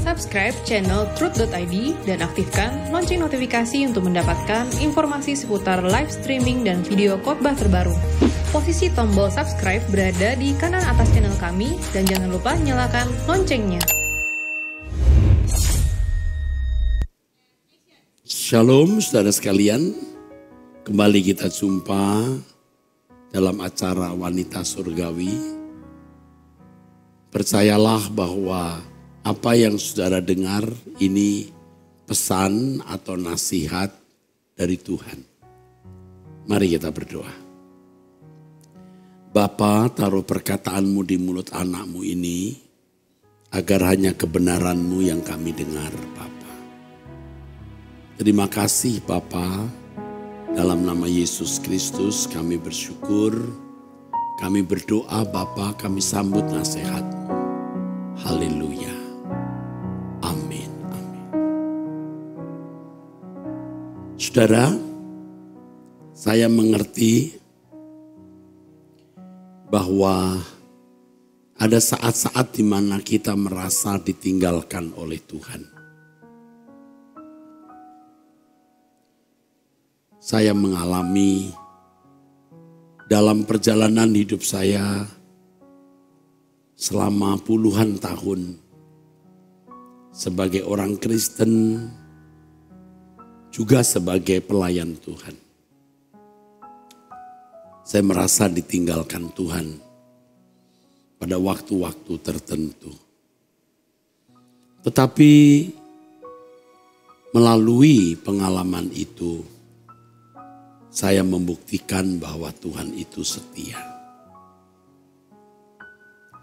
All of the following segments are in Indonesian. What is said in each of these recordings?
subscribe channel Truth.id dan aktifkan lonceng notifikasi untuk mendapatkan informasi seputar live streaming dan video khotbah terbaru. Posisi tombol subscribe berada di kanan atas channel kami dan jangan lupa nyalakan loncengnya. Shalom saudara sekalian, kembali kita jumpa dalam acara Wanita Surgawi. Percayalah bahwa apa yang saudara dengar ini pesan atau nasihat dari Tuhan. Mari kita berdoa. Bapa, taruh perkataanmu di mulut anakmu ini, agar hanya kebenaranmu yang kami dengar, Bapa. Terima kasih Bapa, dalam nama Yesus Kristus kami bersyukur, kami berdoa Bapa, kami sambut nasihat-Mu. Haleluya. Amin. Amin. Saudara, saya mengerti bahwa ada saat-saat di mana kita merasa ditinggalkan oleh Tuhan. Saya mengalami dalam perjalanan hidup saya selama puluhan tahun sebagai orang Kristen, juga sebagai pelayan Tuhan. Saya merasa ditinggalkan Tuhan pada waktu-waktu tertentu. Tetapi melalui pengalaman itu, saya membuktikan bahwa Tuhan itu setia.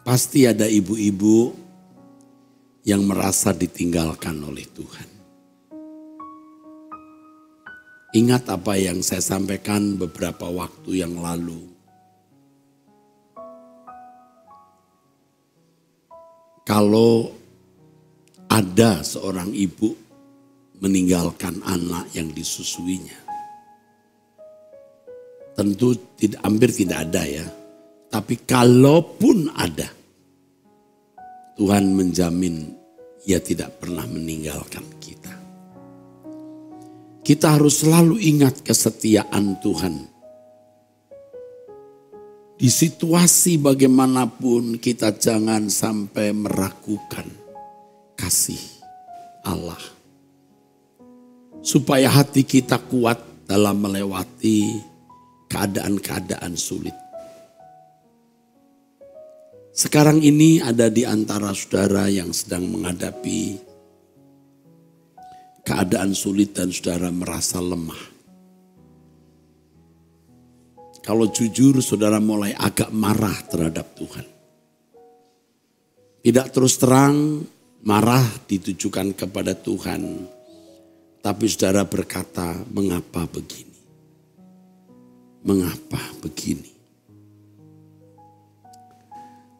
Pasti ada ibu-ibu yang merasa ditinggalkan oleh Tuhan. Ingat apa yang saya sampaikan beberapa waktu yang lalu. Kalau ada seorang ibu meninggalkan anak yang disusuinya, tentu hampir tidak ada ya. Tapi kalaupun ada, Tuhan menjamin Ia tidak pernah meninggalkan kita. Kita harus selalu ingat kesetiaan Tuhan. Di situasi bagaimanapun kita jangan sampai meragukan kasih Allah. Supaya hati kita kuat dalam melewati keadaan-keadaan sulit. Sekarang ini ada di antara saudara yang sedang menghadapi keadaan sulit dan saudara merasa lemah. Kalau jujur saudara mulai agak marah terhadap Tuhan. Tidak terus terang marah ditujukan kepada Tuhan. Tapi saudara berkata, mengapa begini? Mengapa begini?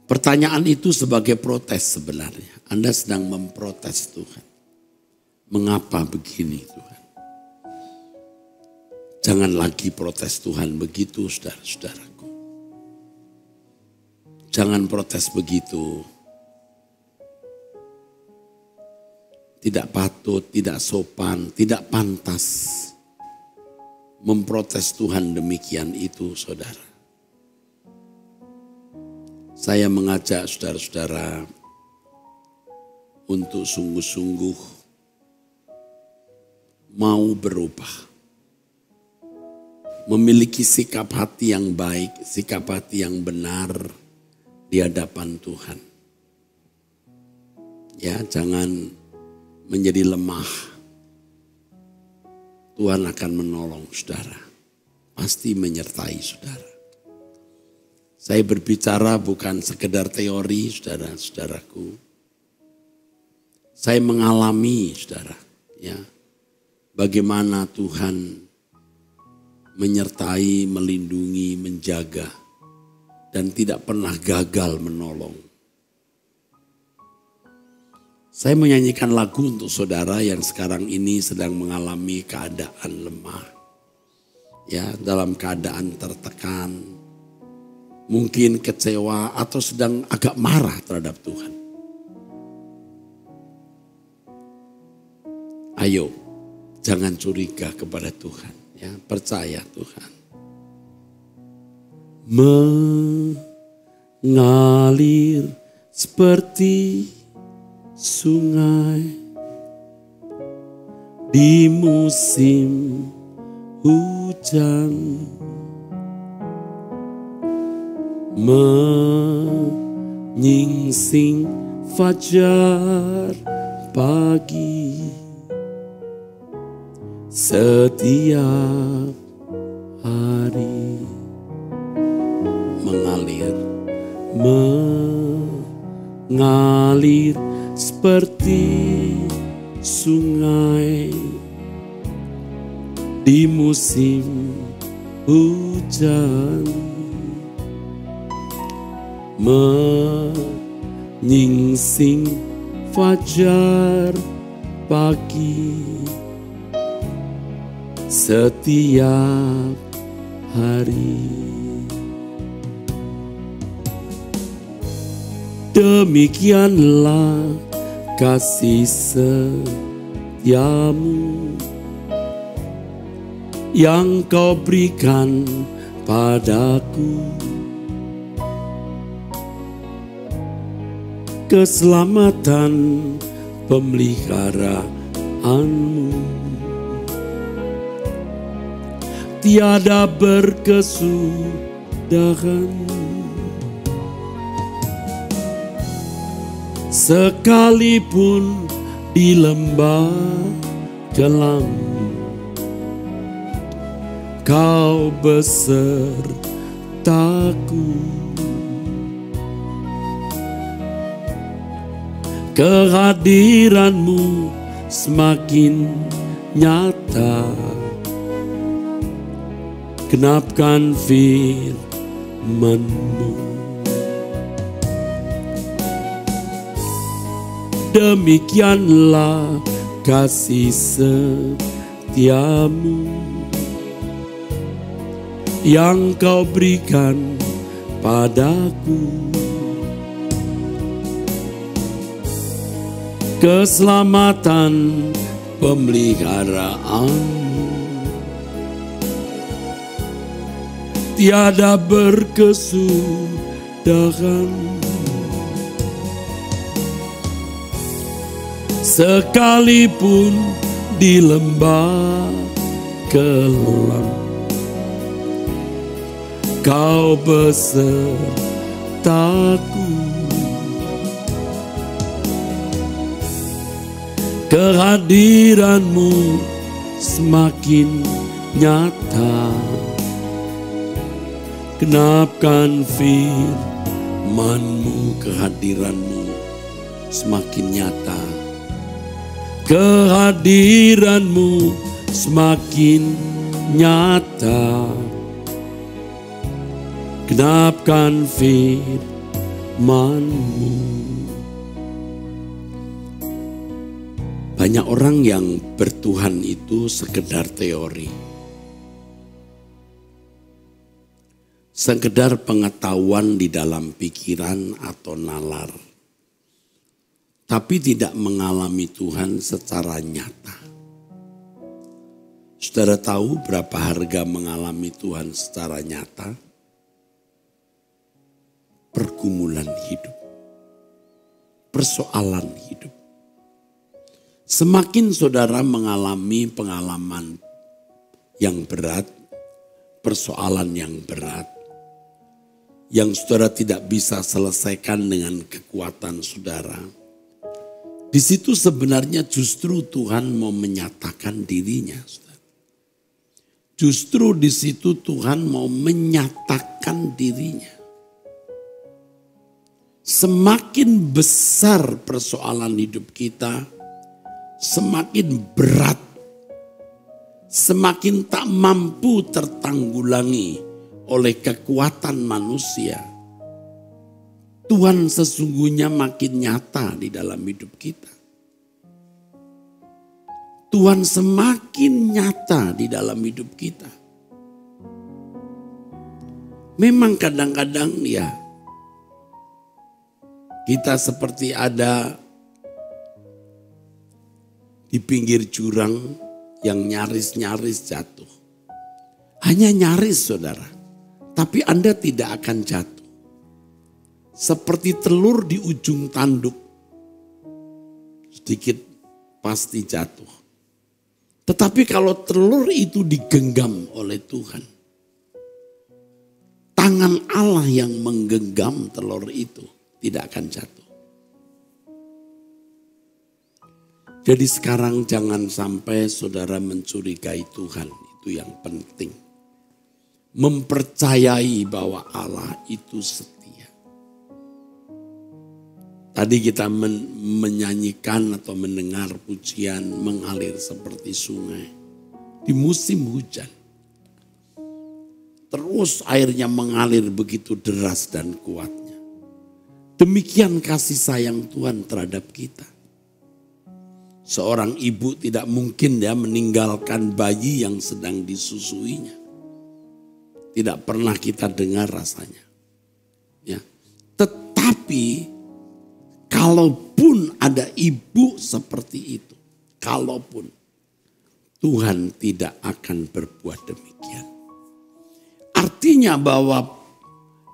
Pertanyaan itu sebagai protes sebenarnya. Anda sedang memprotes Tuhan. Mengapa begini Tuhan? Jangan lagi protes Tuhan begitu saudara-saudaraku. Jangan protes begitu. Tidak patut, tidak sopan, tidak pantas. Memprotes Tuhan demikian itu saudara. Saya mengajak saudara-saudara untuk sungguh-sungguh mau berubah. Memiliki sikap hati yang baik, sikap hati yang benar di hadapan Tuhan. Ya, jangan menjadi lemah. Tuhan akan menolong saudara. Pasti menyertai saudara. Saya berbicara bukan sekedar teori, saudara-saudaraku. Saya mengalami, saudara, ya, bagaimana Tuhan menyertai, melindungi, menjaga, dan tidak pernah gagal menolong. Saya menyanyikan lagu untuk saudara yang sekarang ini sedang mengalami keadaan lemah, ya, dalam keadaan tertekan. Mungkin kecewa atau sedang agak marah terhadap Tuhan. Ayo, jangan curiga kepada Tuhan. Ya, percaya Tuhan. Mengalir seperti sungai di musim hujan, menyingsing fajar pagi setiap hari. Mengalir seperti sungai di musim hujan, menyingsing fajar pagi setiap hari. Demikianlah kasih setiamu yang kau berikan padaku. Keselamatan pemeliharaanmu tiada berkesudahan. Sekalipun di lembah kelam, kau besertaku. Kehadiranmu semakin nyata, genapkan firman-Mu. Demikianlah kasih setiamu yang kau berikan padaku. Keselamatan pemeliharaanmu tiada berkesudahan. Sekalipun di lembah kelam, kau besertaku. Kehadiranmu semakin nyata, genapkan firman-Mu. Kehadiranmu semakin nyata, kehadiranmu semakin nyata, genapkan firman-Mu. Banyak orang yang bertuhan itu sekedar teori, sekedar pengetahuan di dalam pikiran atau nalar, tapi tidak mengalami Tuhan secara nyata. Saudara tahu berapa harga mengalami Tuhan secara nyata? Pergumulan hidup, persoalan hidup. Semakin saudara mengalami pengalaman yang berat, persoalan yang berat, yang saudara tidak bisa selesaikan dengan kekuatan saudara, di situ sebenarnya justru Tuhan mau menyatakan dirinya. Justru di situ Tuhan mau menyatakan dirinya. Semakin besar persoalan hidup kita, semakin berat, semakin tak mampu tertanggulangi oleh kekuatan manusia, Tuhan sesungguhnya makin nyata di dalam hidup kita. Tuhan semakin nyata di dalam hidup kita. Memang kadang-kadang ya, kita seperti ada di pinggir jurang yang nyaris-nyaris jatuh. Hanya nyaris saudara, tapi Anda tidak akan jatuh. Seperti telur di ujung tanduk, sedikit pasti jatuh. Tetapi kalau telur itu digenggam oleh Tuhan, tangan Allah yang menggenggam telur itu tidak akan jatuh. Jadi sekarang jangan sampai saudara mencurigai Tuhan, itu yang penting. Mempercayai bahwa Allah itu setia. Tadi kita menyanyikan atau mendengar pujian mengalir seperti sungai di musim hujan. Terus airnya mengalir begitu deras dan kuatnya. Demikian kasih sayang Tuhan terhadap kita. Seorang ibu tidak mungkin meninggalkan bayi yang sedang disusuinya. Tidak pernah kita dengar rasanya. Ya. Tetapi kalaupun ada ibu seperti itu, kalaupun Tuhan tidak akan berbuat demikian. Artinya bahwa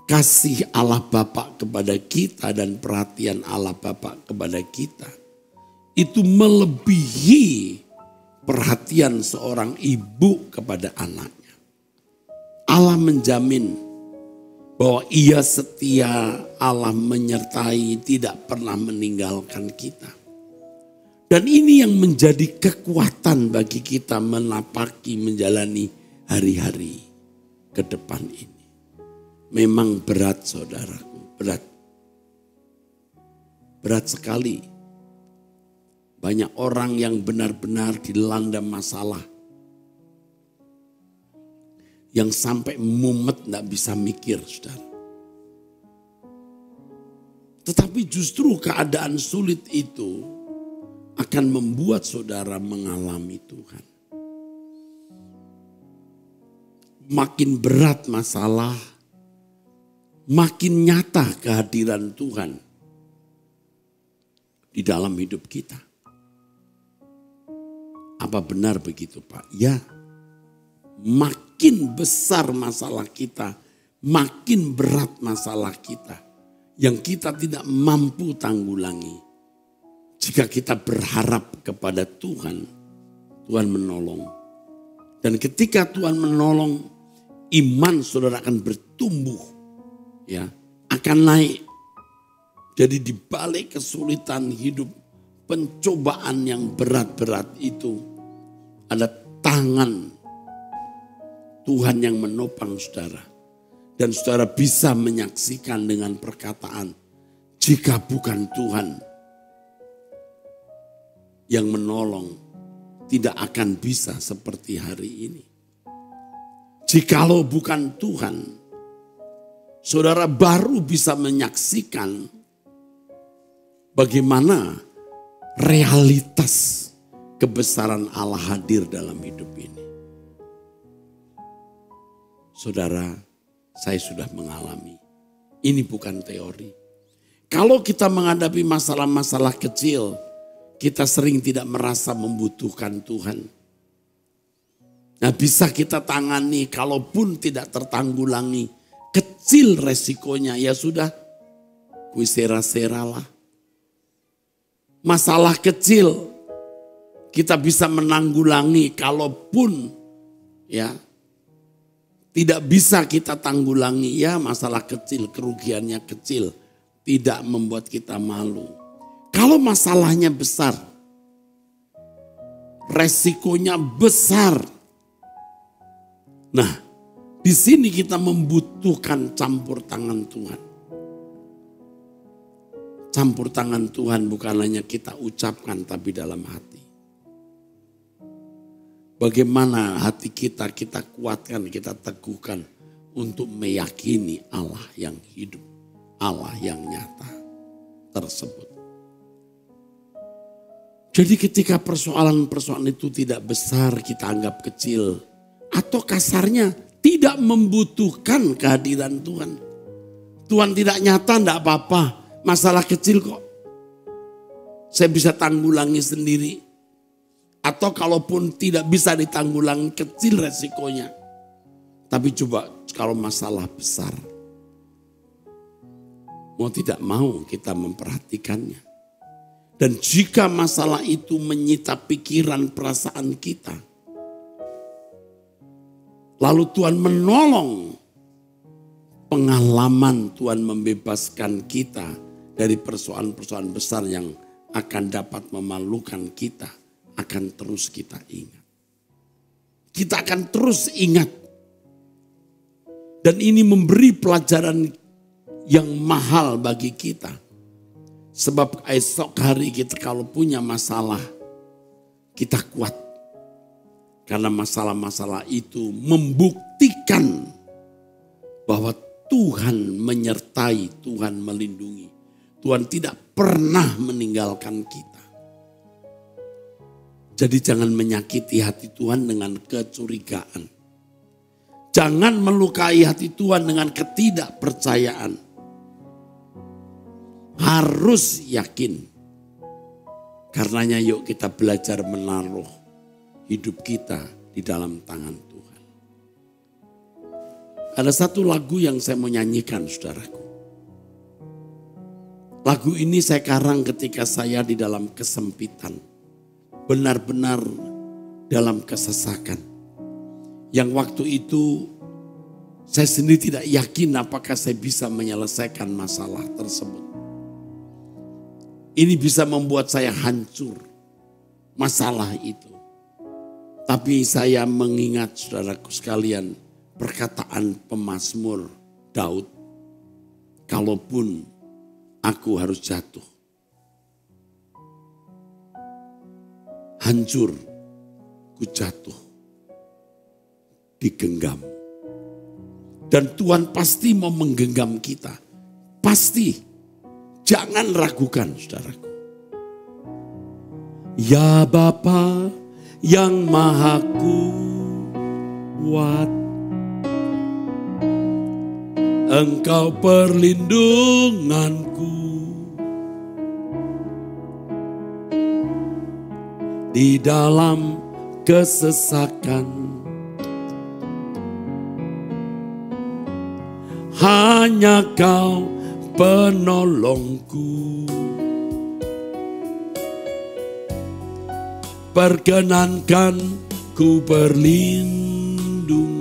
kasih Allah Bapa kepada kita dan perhatian Allah Bapa kepada kita itu melebihi perhatian seorang ibu kepada anaknya. Allah menjamin bahwa Ia setia, Allah menyertai, tidak pernah meninggalkan kita. Dan ini yang menjadi kekuatan bagi kita menapaki, menjalani hari-hari ke depan ini. Memang berat saudaraku, berat. Berat sekali. Banyak orang yang benar-benar dilanda masalah. Yang sampai mumet gak bisa mikir, saudara. Tetapi justru keadaan sulit itu akan membuat saudara mengalami Tuhan. Makin berat masalah, makin nyata kehadiran Tuhan di dalam hidup kita. Apa benar begitu Pak? Ya, makin besar masalah kita, makin berat masalah kita yang kita tidak mampu tanggulangi. Jika kita berharap kepada Tuhan, Tuhan menolong. Dan ketika Tuhan menolong, iman saudara akan bertumbuh, ya, akan naik. Jadi di balik kesulitan hidup, pencobaan yang berat-berat itu, ada tangan Tuhan yang menopang saudara. Dan saudara bisa menyaksikan dengan perkataan, jika bukan Tuhan yang menolong, tidak akan bisa seperti hari ini. Jikalau bukan Tuhan, saudara baru bisa menyaksikan bagaimana realitas kebesaran Allah hadir dalam hidup ini. Saudara, saya sudah mengalami. Ini bukan teori. Kalau kita menghadapi masalah-masalah kecil, kita sering tidak merasa membutuhkan Tuhan. Nah, bisa kita tangani, kalaupun tidak tertanggulangi, kecil resikonya, ya sudah, kuisera-seralah. Masalah kecil, kita bisa menanggulangi, kalaupun ya tidak bisa kita tanggulangi, ya masalah kecil, kerugiannya kecil, tidak membuat kita malu. Kalau masalahnya besar, resikonya besar. Nah, di sini kita membutuhkan campur tangan Tuhan. Campur tangan Tuhan bukan hanya kita ucapkan tapi dalam hati. Bagaimana hati kita kuatkan, kita teguhkan untuk meyakini Allah yang hidup, Allah yang nyata tersebut. Jadi ketika persoalan-persoalan itu tidak besar, kita anggap kecil. Atau kasarnya tidak membutuhkan kehadiran Tuhan. Tuhan tidak nyata, tidak apa-apa. Masalah kecil kok. Saya bisa tanggulangi sendiri. Atau kalaupun tidak bisa ditanggulangi, kecil resikonya. Tapi coba kalau masalah besar, mau tidak mau kita memperhatikannya. Dan jika masalah itu menyita pikiran perasaan kita, lalu Tuhan menolong, pengalaman Tuhan membebaskan kita dari persoalan-persoalan besar yang akan dapat memalukan kita, akan terus kita ingat. Kita akan terus ingat. Dan ini memberi pelajaran yang mahal bagi kita. Sebab esok hari kita kalau punya masalah, kita kuat. Karena masalah-masalah itu membuktikan bahwa Tuhan menyertai, Tuhan melindungi. Tuhan tidak pernah meninggalkan kita. Jadi jangan menyakiti hati Tuhan dengan kecurigaan. Jangan melukai hati Tuhan dengan ketidakpercayaan. Harus yakin. Karenanya yuk kita belajar menaruh hidup kita di dalam tangan Tuhan. Ada satu lagu yang saya mau nyanyikan, saudaraku. Lagu ini saya karang ketika saya di dalam kesempitan. Benar-benar dalam kesesakan. Yang waktu itu saya sendiri tidak yakin apakah saya bisa menyelesaikan masalah tersebut. Ini bisa membuat saya hancur, masalah itu. Tapi saya mengingat, saudaraku sekalian, perkataan pemazmur Daud. Kalaupun aku harus jatuh, hancur, ku jatuh, digenggam. Dan Tuhan pasti mau menggenggam kita. Pasti. Jangan ragukan, saudaraku. Ya Bapa yang Maha Kuat, Engkau perlindunganku di dalam kesesakan. Hanya Kau penolongku. Perkenankan ku berlindung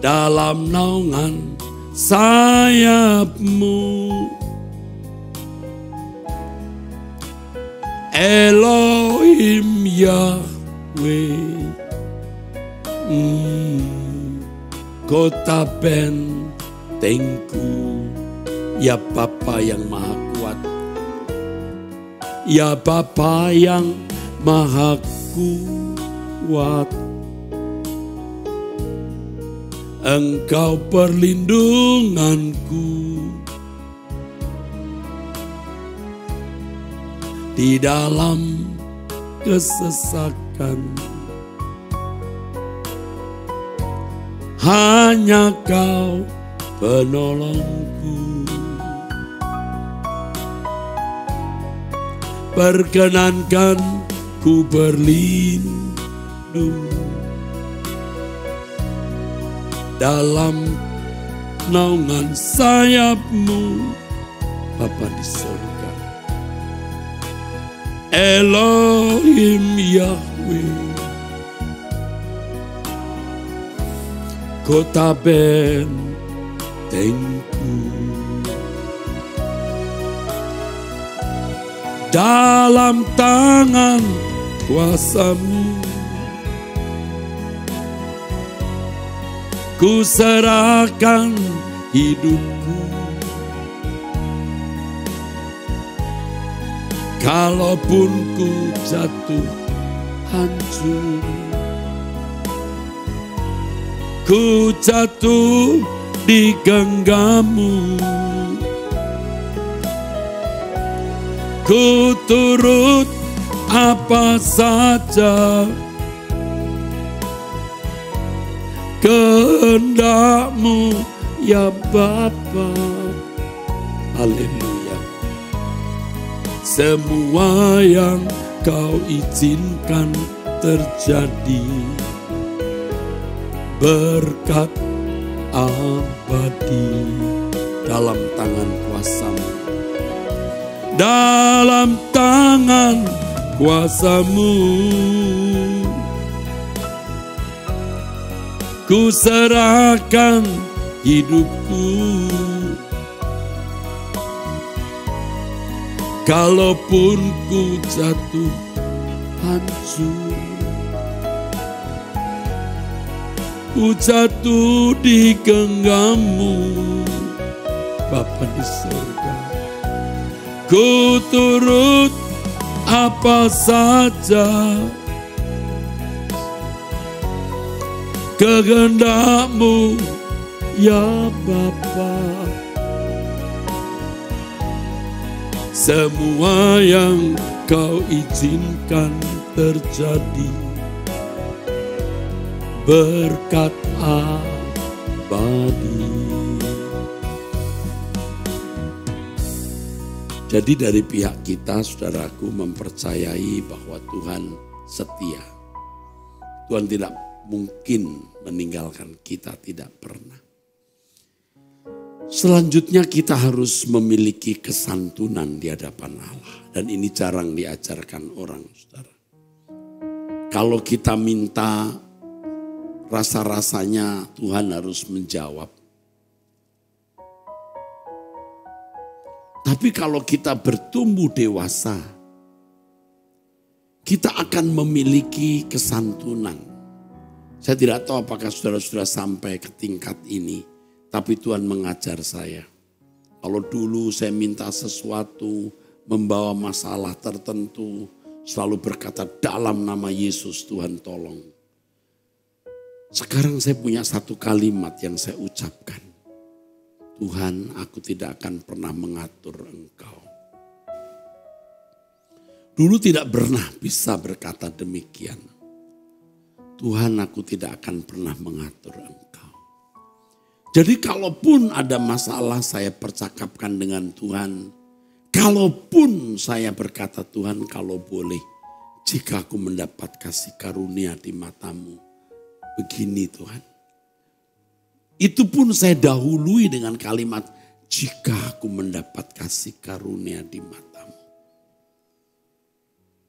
dalam naungan sayap-Mu. Elohim Yahweh, kota bentengku. Ya Bapa yang Maha Kuat, ya Bapa yang Maha Kuat, Engkau perlindunganku di dalam kesesakan. Hanya Kau penolongku. Perkenankan ku berlindung dalam naungan sayap-Mu, Bapa di surga. Elohim Yahweh, kota bentengku. Dalam tangan kuasa-Mu ku serahkan hidupku. Kalaupun ku jatuh hancur, ku jatuh di genggam-Mu. Ku turut apa saja kehendak-Mu, ya Bapa. Haleluya. semua yang kau izinkan terjadi, berkat abadi dalam tangan kuasamu. Dalam tangan kuasamu, ku serahkan hidupku. Kalaupun ku jatuh hancur, ku jatuh di genggammu, Bapa di surga. Ku turut apa saja kehendakmu, ya Bapa. Semua yang kau izinkan terjadi, berkat abadi. Jadi dari pihak kita, saudaraku, mempercayai bahwa Tuhan setia. Tuhan tidak mungkin meninggalkan kita, tidak pernah. Selanjutnya kita harus memiliki kesantunan di hadapan Allah. Dan ini jarang diajarkan orang, saudara. Kalau kita minta, rasa-rasanya Tuhan harus menjawab. Tapi kalau kita bertumbuh dewasa, kita akan memiliki kesantunan. Saya tidak tahu apakah saudara-saudara sampai ke tingkat ini, tapi Tuhan mengajar saya. Kalau dulu saya minta sesuatu, membawa masalah tertentu, selalu berkata dalam nama Yesus Tuhan tolong. Sekarang saya punya satu kalimat yang saya ucapkan. Tuhan, aku tidak akan pernah mengatur Engkau. Dulu tidak pernah bisa berkata demikian. Tuhan, aku tidak akan pernah mengatur Engkau. Jadi kalaupun ada masalah, saya percakapkan dengan Tuhan. Kalaupun saya berkata, Tuhan, kalau boleh, jika aku mendapat kasih karunia di matamu, begini Tuhan. Itu pun saya dahului dengan kalimat, jika aku mendapat kasih karunia di matamu.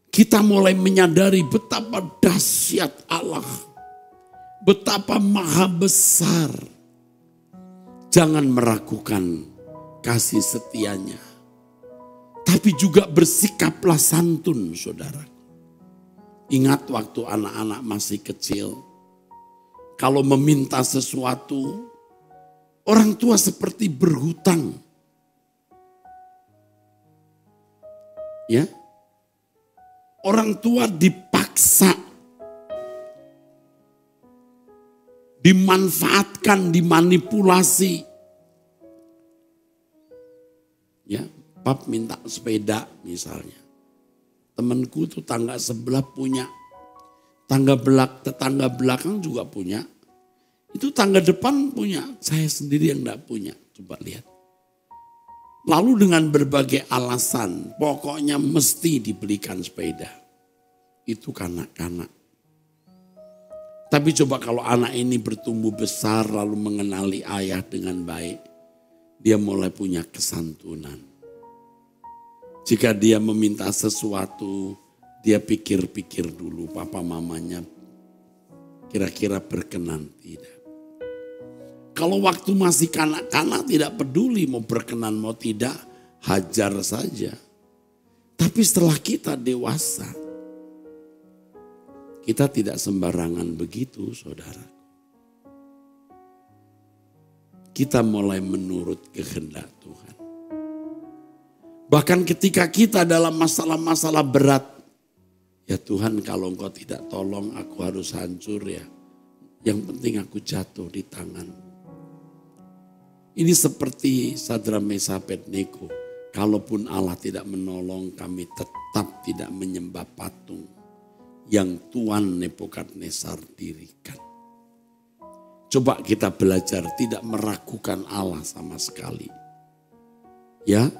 Kita mulai menyadari betapa dahsyat Allah. Betapa maha besar. Jangan meragukan kasih setianya. Tapi juga bersikaplah santun, saudara. Ingat waktu anak-anak masih kecil. Kalau meminta sesuatu, orang tua seperti berhutang. Ya. Orang tua dipaksa, dimanfaatkan, dimanipulasi. Ya, pap minta sepeda misalnya. Temanku tuh tangga sebelah punya. Tetangga belakang juga punya. Itu tangga depan punya. Saya sendiri yang enggak punya. Coba lihat. Lalu dengan berbagai alasan. Pokoknya mesti dibelikan sepeda. Itu kanak-kanak. Tapi coba kalau anak ini bertumbuh besar. Lalu mengenali ayah dengan baik. Dia mulai punya kesantunan. Jika dia meminta sesuatu. Dia pikir-pikir dulu papa mamanya kira-kira berkenan tidak. Kalau waktu masih kanak-kanak tidak peduli mau berkenan mau tidak, hajar saja. Tapi setelah kita dewasa, kita tidak sembarangan begitu saudara. Kita mulai menurut kehendak Tuhan. Bahkan ketika kita dalam masalah-masalah berat, ya Tuhan kalau Engkau tidak tolong aku harus hancur ya. Yang penting aku jatuh di tangan. Ini seperti Sadrak Mesakh Abednego. Kalaupun Allah tidak menolong kami tetap tidak menyembah patung. Yang Tuan Nebukadnezar dirikan. Coba kita belajar tidak meragukan Allah sama sekali. Ya.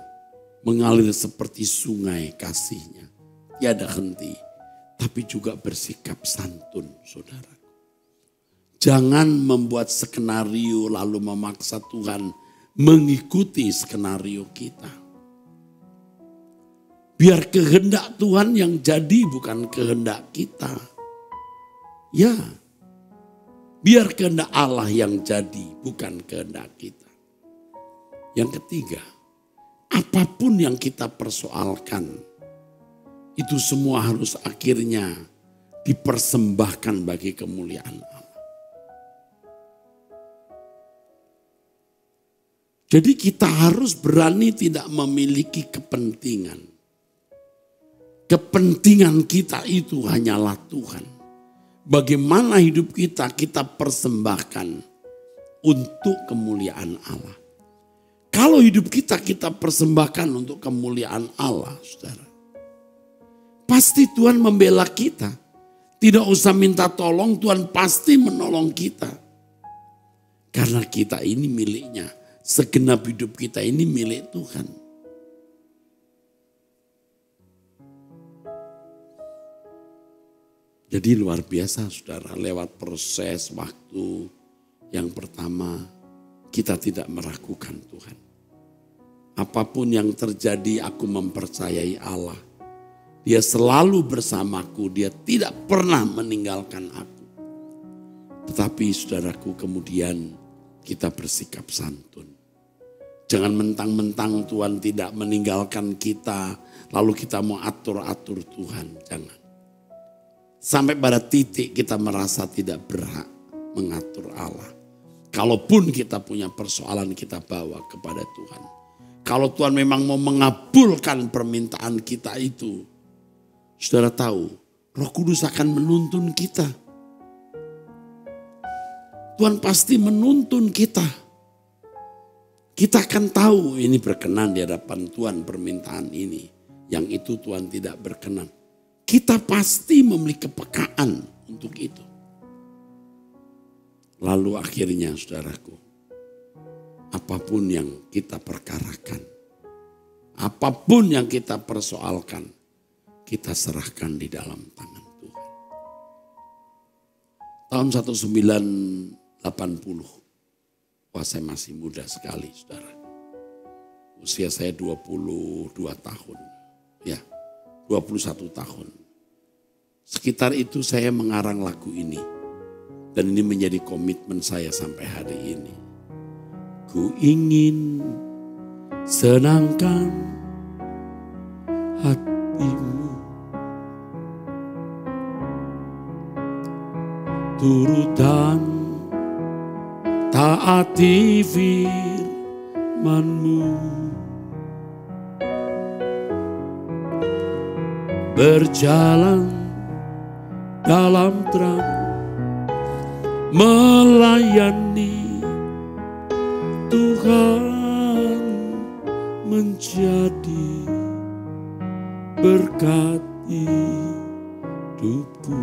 mengalir seperti sungai kasihnya, tiada henti, tapi juga bersikap santun, saudara. Jangan membuat skenario lalu memaksa Tuhan mengikuti skenario kita. Biar kehendak Tuhan yang jadi bukan kehendak kita. Ya, biar kehendak Allah yang jadi bukan kehendak kita. Yang ketiga, apapun yang kita persoalkan, itu semua harus akhirnya dipersembahkan bagi kemuliaan Allah. Jadi kita harus berani tidak memiliki kepentingan. Kepentingan kita itu hanyalah Tuhan. Bagaimana hidup kita persembahkan untuk kemuliaan Allah. Kalau hidup kita persembahkan untuk kemuliaan Allah, saudara. Pasti Tuhan membela kita. Tidak usah minta tolong, Tuhan pasti menolong kita. Karena kita ini miliknya. Segenap hidup kita ini milik Tuhan. Jadi luar biasa saudara, lewat proses waktu yang pertama kita tidak meragukan Tuhan. Apapun yang terjadi aku mempercayai Allah. Dia selalu bersamaku, dia tidak pernah meninggalkan aku. Tetapi saudaraku kemudian kita bersikap santun. Jangan mentang-mentang Tuhan tidak meninggalkan kita, lalu kita mau atur-atur Tuhan. Jangan. Sampai pada titik kita merasa tidak berhak mengatur Allah. Kalaupun kita punya persoalan kita bawa kepada Tuhan. Kalau Tuhan memang mau mengabulkan permintaan kita itu, saudara tahu, Roh Kudus akan menuntun kita. Tuhan pasti menuntun kita. Kita akan tahu ini berkenan di hadapan Tuhan permintaan ini. Yang itu Tuhan tidak berkenan. Kita pasti memiliki kepekaan untuk itu. Lalu akhirnya saudaraku, apapun yang kita perkarakan, apapun yang kita persoalkan, kita serahkan di dalam tangan Tuhan. Tahun 1980. Wah, saya masih muda sekali, saudara. Usia saya 22 tahun. Ya, 21 tahun. Sekitar itu saya mengarang lagu ini. Dan ini menjadi komitmen saya sampai hari ini. Ku ingin senangkan hatimu. Turut dan taati firman-Mu, berjalan dalam terang, melayani Tuhan, menjadi berkat hidupku.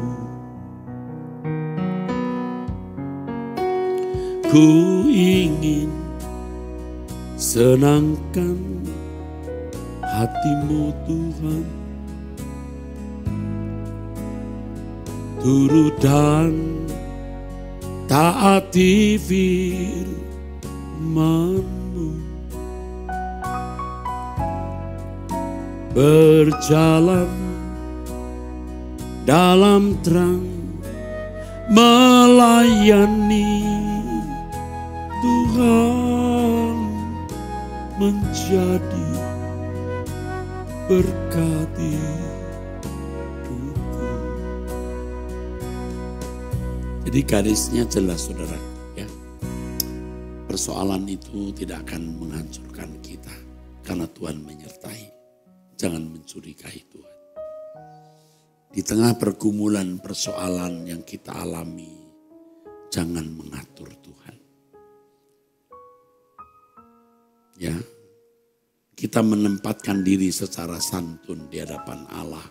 Ku ingin senangkan hati-Mu Tuhan, turut dan taati firman-Mu, berjalan dalam terang, melayani Tuhan, menjadi berkat hidupku. Jadi garisnya jelas saudara, ya. Persoalan itu tidak akan menghancurkan kita karena Tuhan menyertai. Jangan mencurigai Tuhan. Di tengah pergumulan persoalan yang kita alami, jangan mengatur Tuhan. Ya, kita menempatkan diri secara santun di hadapan Allah.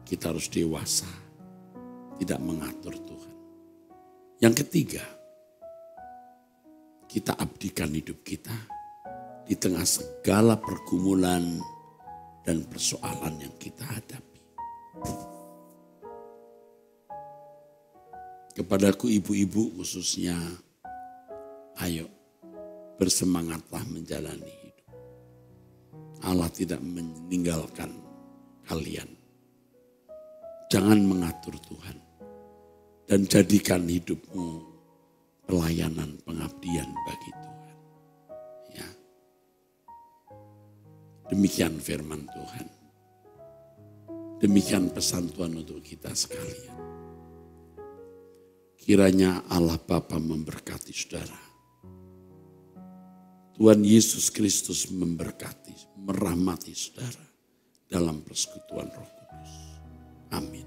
Kita harus dewasa, tidak mengatur Tuhan. Yang ketiga, kita abdikan hidup kita di tengah segala pergumulan dan persoalan yang kita hadapi. Kepadaku ibu-ibu khususnya, ayo bersemangatlah menjalani hidup. Allah tidak meninggalkan kalian. Jangan mengatur Tuhan dan jadikan hidupmu pelayanan pengabdian bagi Tuhan. Ya. Demikian firman Tuhan. Demikian pesan Tuhan untuk kita sekalian. Kiranya Allah Bapa memberkati saudara. Tuhan Yesus Kristus memberkati, merahmati saudara dalam persekutuan Roh Kudus. Amin.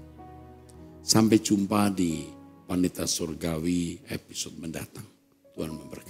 Sampai jumpa di Wanita Surgawi episode mendatang. Tuhan memberkati.